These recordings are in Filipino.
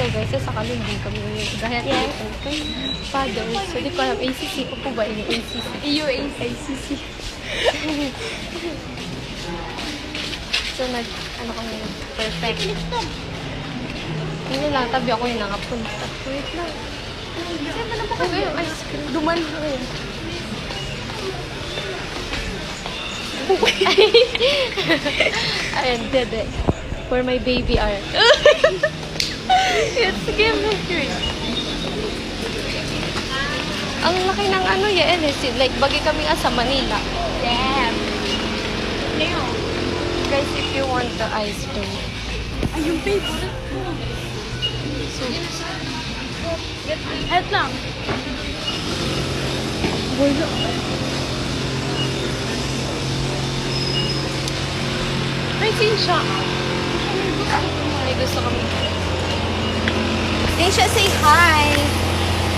So guys, sa kami din kami gaya kay father. So di ko alam, ACC ko po ba ini ACC? EU ACC. So ano kami, perfect. Hindi lang, tabi ako yung nakapunta. Wait lang. Okay, ice cream. Duman ko yun. Ayun, dede. For my baby art. It's chemistry. Ang laki ng ano yan eh. Like, bagi kami sa Manila. Damn. Guys, if you want the ice cream. Ay, yung favorite ko. So, Head lang. wala. May sin siya. May gusto kami. Sinsha, say hi.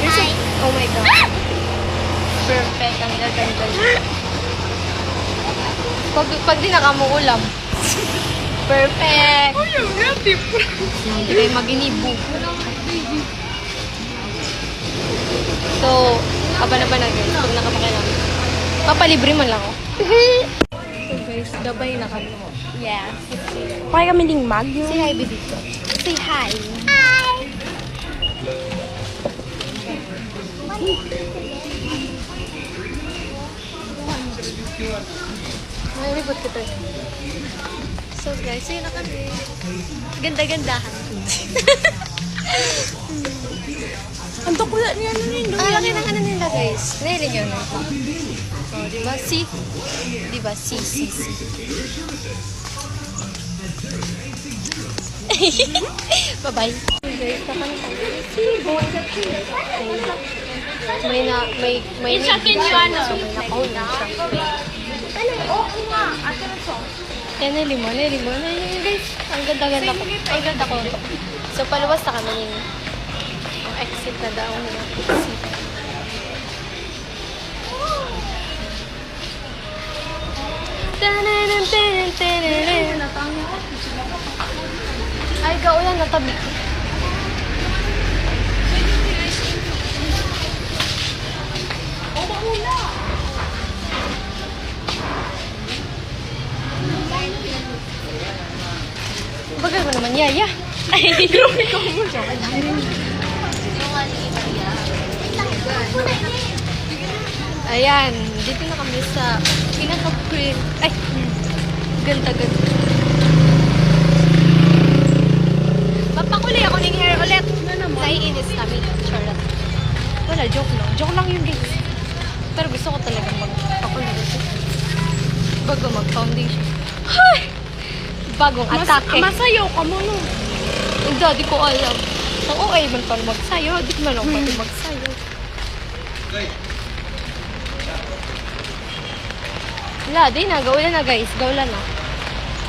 Hi. Oh my God. Perfect. Ang gaganda niya. Pag di nakamuulam. Perfect. Oh, yung native. Hindi kayo mag-inibo. So, aba na guys. Pag nakapakailan. Papalibre man lang ako. So guys, gabay na kami. Yeah. Kaya kami ding mag. Say hi, baby. Say hi. May ribot ko tayo. So guys, yun na kami. Ganda-gandahan. Ang tukula niya ano nito. Ang laki ng ano nila guys. Nailan yun. Oh, diba? See? Diba? See. Bye-bye. Guys, nakanta. May It's akin yung ano. So, may nakahuli siya. Oo nga. Ate Raso. Yan na limon. Ayun guys. Ang ganda-ganda ko. Ang ganda ko. So, paluwas na kami. Ang exit na daw. Ay, kaulan na tabi. Bagal mo naman, Yaya. Ay, grabe ko mo siya. Ayan, dito na kami sa pinaka-print. Ay, ganda. Papakuli ako ng hair ulit. Naiinis kami. Charot. Wala, joke lang. Joke lang yun, guys. Pero gusto ko talaga magpakuli dito. Bago mag-foundation. Ay! Bagong atake. Masayaw ka mo, no? Hindi, di ko alam. Ang okay man pa magsayo. Di ko man ako pati magsayo. Wala, di na. Gawin na guys. Gawin na.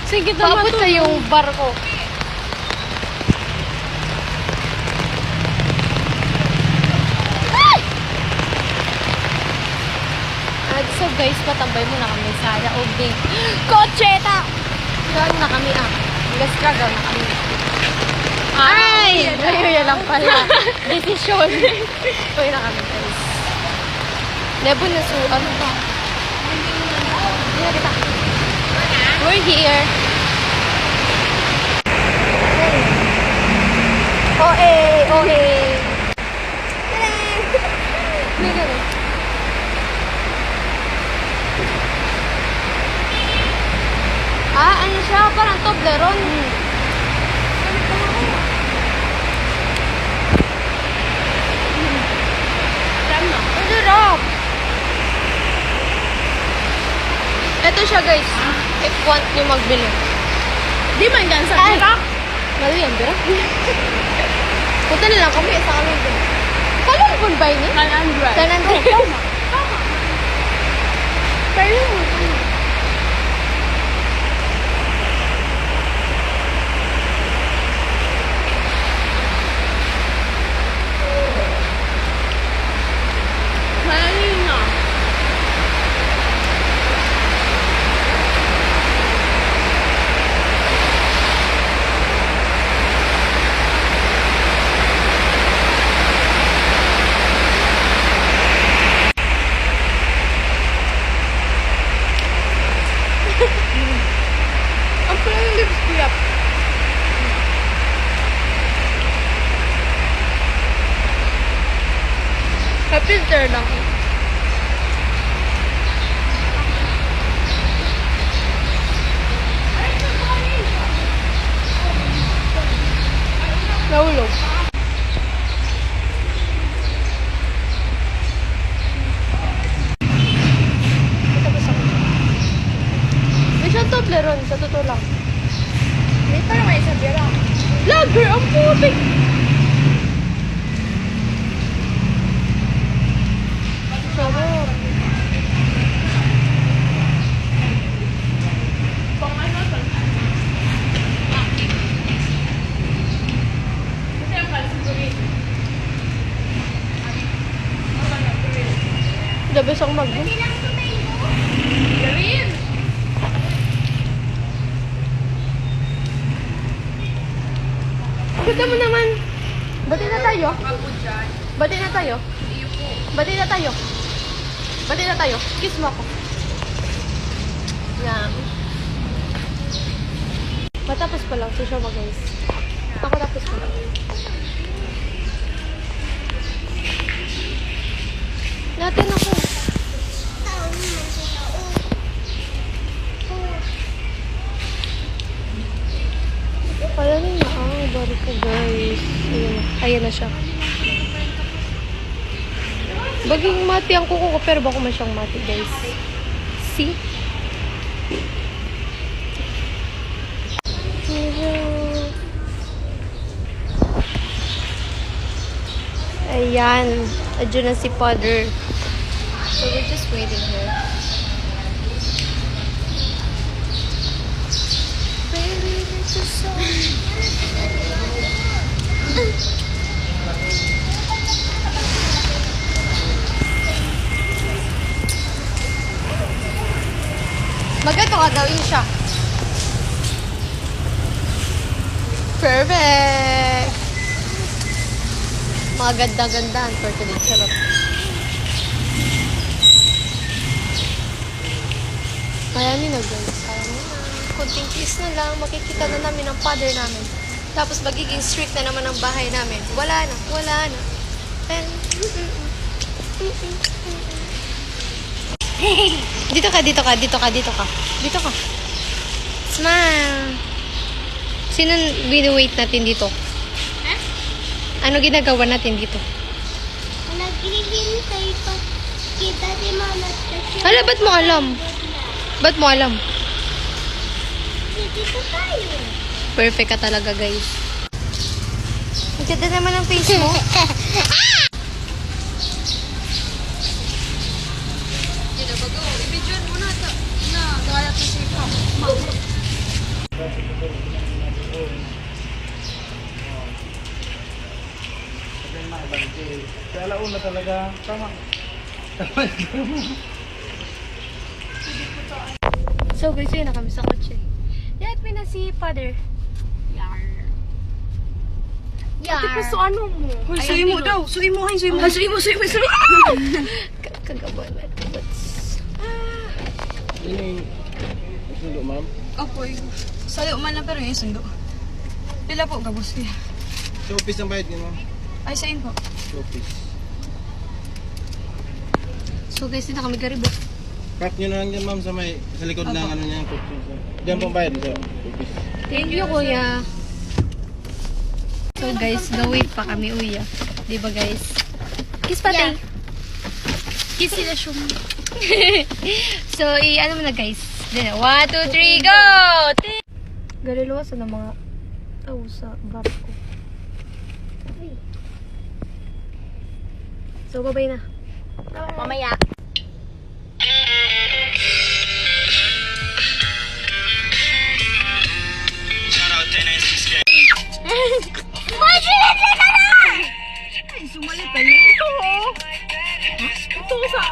Sige, Paabot na yung bar ko. So guys, patambay muna kami sa laog ng Kocheta! Doon na kami Nag-struggle na kami. Ay! Ayun lang pala. Desisyon. Uy na kami guys. Nebo na so, ano ba? We're here. OA! Ano siya? Parang Toblerone. Ang sarap. Ito siya guys. If want nyo magbili. Di man gan sa Ay! tira. Mali yan, bira. Punta na lang kami sa aming din. Kailan po ba yun? 100. San Andres. Pero, malamig na. Filter lang. Nahulog. May siyang Toblerone, sa totoo lang. May parang may isa bira. Lager, ang putik! Sarap. Pang ano to? Kasi ang kalsigurin. The best ang mag Gawin! Ganda mo naman. Bati na tayo. Ako dyan. Bati na tayo. Iyo po. Bati na tayo. Bati na tayo. Kiss mo ako. Yan. Matapos pa lang. Susyo mo guys. Ako tapos pa lang. Natin ako. Kaya na nga. Bari ko guys. Ayan na siya. Baging mati ang kuko ko, pero bako man siyang mati, guys. See? Ayan. Adyo na si Father. So, we're just waiting here. Baby, this is so... Maganda ka gawin siya. Perfect! Mga ganda-gandaan for today. Sarap. Kaya nila guys. Kaya nila. Kunting kiss na lang. Makikita na namin ang father namin. Tapos magiging strict na naman ang bahay namin. Wala na. Wala na. And... Dito ka, dito ka, dito ka, dito ka. Dito ka. Smile. Sino wait natin dito? Eh? Ano ginagawa natin dito? Naghihintay pa kita si Mama. Hala, ba't mo alam? Ba't mo alam? Dito tayo. Perfect ka talaga, guys. Ang ganda naman ang face mo. Kaya alauna talaga. Tama. So guys, yun na kami sa kotse. Yat, may na si Father. Yar. Yar. Ate, so ano mo? Hoy, suy mo daw. Suy mo. Suy mo. Kagawa na. Ini sundo, ma'am. Opo. Sayo man na pero yung sundo. Pila po gabos kaya? Sa office ang bayad niyo, ma'am. Ay, sa'yo po. Sa office. So guys, yun na kami garibot. Park nyo na lang dyan, ma'am, sa likod ng ano niya. Diyan pong bayad sa office. Thank you, kuya. So guys, gawin pa kami, uya. Diba guys? Kiss pa tayo. Kiss sila siya. So, ano mo na guys. 1, 2, 3, go! Galiluwasan ng mga tao sa barko. So, bye-bye na. Mamaya. Ay, sumali tayo. Ito oh. Ito sa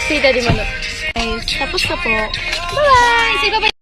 Si Daddy Manok. Guys, tapos na po. Bye-bye! Say bye-bye!